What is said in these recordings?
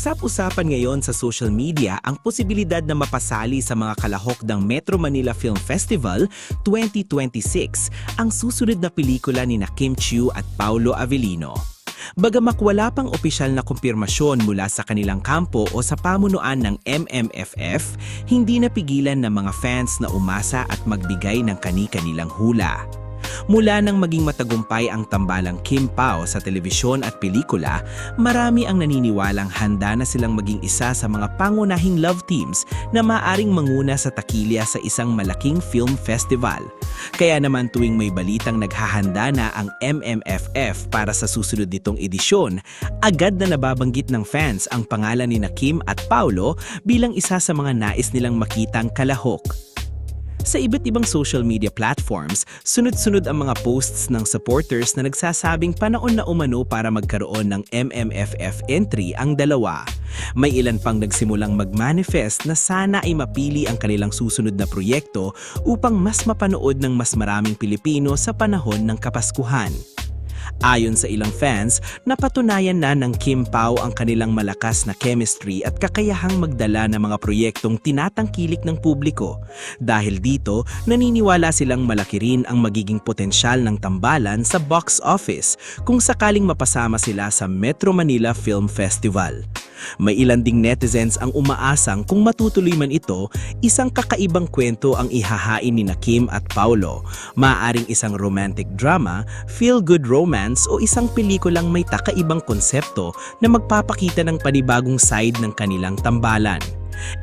Usap-usapan ngayon sa social media ang posibilidad na mapasali sa mga kalahok ng Metro Manila Film Festival 2026 ang susunod na pelikula ni Kim Chiu at Paulo Avellino. Bagamat wala pang opisyal na kumpirmasyon mula sa kanilang kampo o sa pamunuan ng MMFF, hindi napigilan ng mga fans na umasa at magbigay ng kani-kanilang hula. Mula nang maging matagumpay ang tambalang Kim Pao sa telebisyon at pelikula, marami ang naniniwalang handa na silang maging isa sa mga pangunahing love teams na maaring manguna sa takilya sa isang malaking film festival. Kaya naman tuwing may balitang naghahanda na ang MMFF para sa susunod nitong edisyon, agad na nababanggit ng fans ang pangalan ni Kim at Paulo bilang isa sa mga nais nilang makitang kalahok. Sa iba't ibang social media platforms, sunod-sunod ang mga posts ng supporters na nagsasabing panahon na umano para magkaroon ng MMFF entry ang dalawa. May ilan pang nagsimulang mag-manifest na sana ay mapili ang kanilang susunod na proyekto upang mas mapanood ng mas maraming Pilipino sa panahon ng Kapaskuhan. Ayon sa ilang fans, napatunayan na ng Kim Pao ang kanilang malakas na chemistry at kakayahang magdala ng mga proyektong tinatangkilik ng publiko. Dahil dito, naniniwala silang malaki rin ang magiging potensyal ng tambalan sa box office kung sakaling mapasama sila sa Metro Manila Film Festival. May ilan ding netizens ang umaasang kung matutuloy man ito, isang kakaibang kwento ang ihahain ni Kim at Paulo. Maaaring isang romantic drama, feel-good romance o isang pelikulang may kakaibang konsepto na magpapakita ng panibagong side ng kanilang tambalan.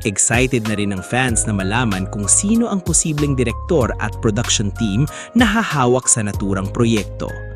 Excited na rin ang fans na malaman kung sino ang posibleng direktor at production team na hahawak sa naturang proyekto.